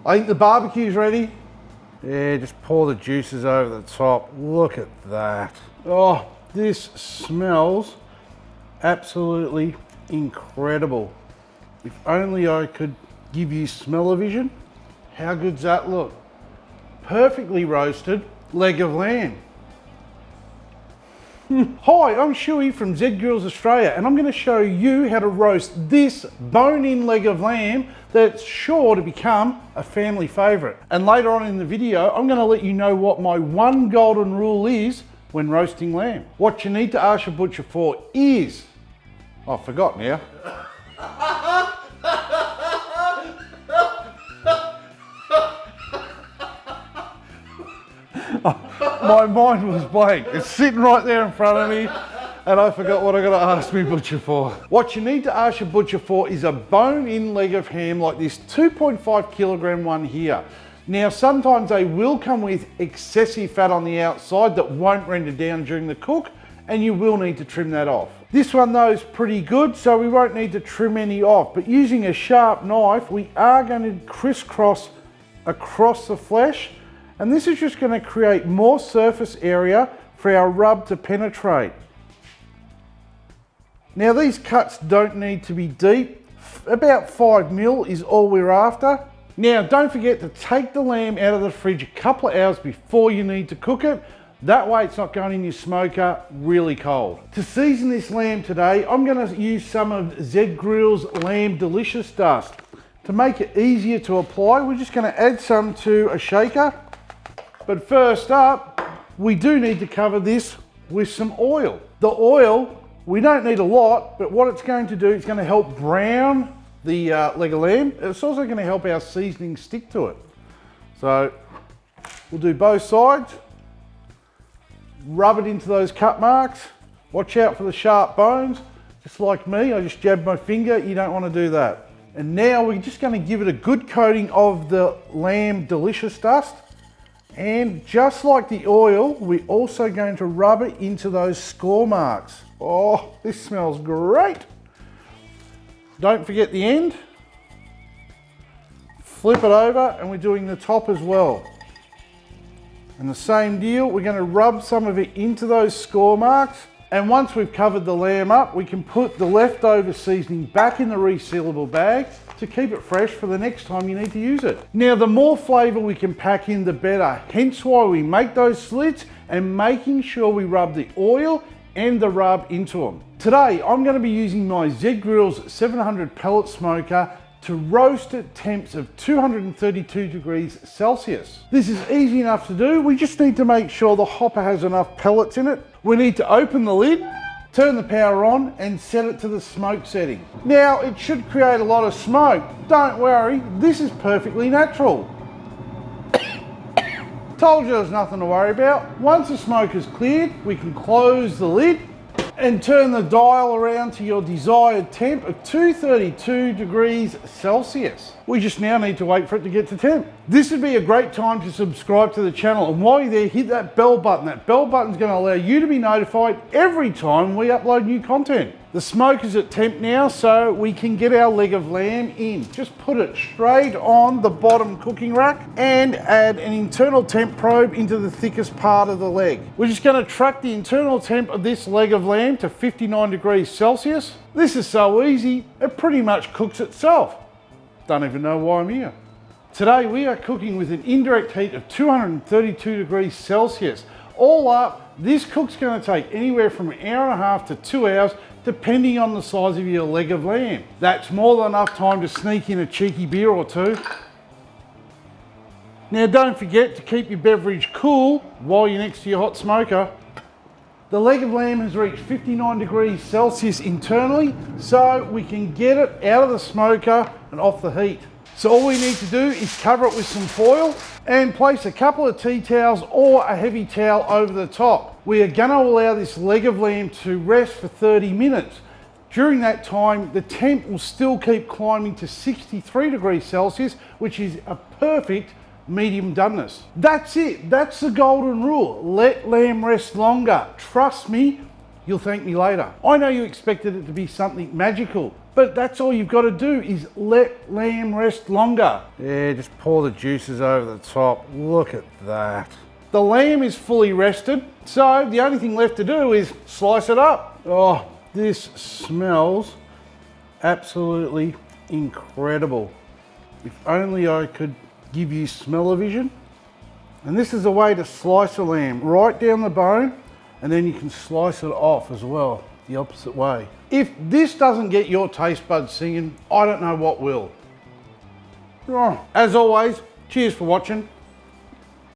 I think the barbecue's ready. Yeah, just pour the juices over the top. Look at that. Oh, this smells absolutely incredible. If only I could give you smell-o-vision. How good's that look? Perfectly roasted leg of lamb. Hi, I'm Shuey from Z Grills Australia, and I'm going to show you how to roast this bone-in leg of lamb that's sure to become a family favourite. And later on in the video, I'm going to let you know what my one golden rule is when roasting lamb. What you need to ask your butcher for is... I forgot now. My mind was blank. It's sitting right there in front of me and I forgot what I got to ask my butcher for. What you need to ask your butcher for is a bone-in leg of ham like this 2.5 kilogram one here. Now sometimes they will come with excessive fat on the outside that won't render down during the cook, and you will need to trim that off. This one though is pretty good, so we won't need to trim any off, but using a sharp knife we are going to crisscross across the flesh. And this is just going to create more surface area for our rub to penetrate. Now these cuts don't need to be deep. About 5 mil is all we're after. Now don't forget to take the lamb out of the fridge a couple of hours before you need to cook it. That way it's not going in your smoker really cold. To season this lamb today, I'm going to use some of Z Grills Lamb Delicious Dust. To make it easier to apply, we're just going to add some to a shaker. But first up, we do need to cover this with some oil. The oil, we don't need a lot, but what it's going to do, it's going to help brown the leg of lamb. It's also going to help our seasoning stick to it. So we'll do both sides. Rub it into those cut marks. Watch out for the sharp bones. Just like me, I just jabbed my finger. You don't want to do that. And now we're just going to give it a good coating of the Lamb Delicious Dust. And just like the oil, we're also going to rub it into those score marks. Oh, this smells great. Don't forget the end. Flip it over and we're doing the top as well. And the same deal, we're going to rub some of it into those score marks. And once we've covered the lamb up, we can put the leftover seasoning back in the resealable bag to keep it fresh for the next time you need to use it. Now, the more flavour we can pack in, the better. Hence why we make those slits and making sure we rub the oil and the rub into them. Today, I'm going to be using my Z Grills 700 pellet smoker to roast at temps of 232 degrees Celsius. This is easy enough to do. We just need to make sure the hopper has enough pellets in it. We need to open the lid, turn the power on and set it to the smoke setting. Now it should create a lot of smoke. Don't worry, this is perfectly natural. Told you there's nothing to worry about. Once the smoke is cleared, we can close the lid and turn the dial around to your desired temp of 232 degrees Celsius. We just now need to wait for it to get to temp. This would be a great time to subscribe to the channel, and while you're there, hit that bell button. That bell button is going to allow you to be notified every time we upload new content. The smoke is at temp now, so we can get our leg of lamb in. Just put it straight on the bottom cooking rack and add an internal temp probe into the thickest part of the leg. We're just going to track the internal temp of this leg of lamb to 59 degrees Celsius. This is so easy, it pretty much cooks itself. Don't even know why I'm here. Today we are cooking with an indirect heat of 232 degrees Celsius. All up, this cook's going to take anywhere from an hour and a half to 2 hours, depending on the size of your leg of lamb. That's more than enough time to sneak in a cheeky beer or two. Now don't forget to keep your beverage cool while you're next to your hot smoker. The leg of lamb has reached 59 degrees Celsius internally, so we can get it out of the smoker and off the heat. So all we need to do is cover it with some foil and place a couple of tea towels or a heavy towel over the top. We are going to allow this leg of lamb to rest for 30 minutes. During that time, the temp will still keep climbing to 63 degrees Celsius, which is a perfect medium doneness. That's it. That's the golden rule. Let lamb rest longer. Trust me, you'll thank me later. I know you expected it to be something magical, But that's all you've got to do is let lamb rest longer. Yeah, just pour the juices over the top. Look at that. The lamb is fully rested, so the only thing left to do is slice it up. Oh, this smells absolutely incredible. If only I could give you smell-o-vision. And this is a way to slice a lamb, right down the bone, and then you can slice it off as well, the opposite way. If this doesn't get your taste buds singing, I don't know what will. Oh, as always, cheers for watching.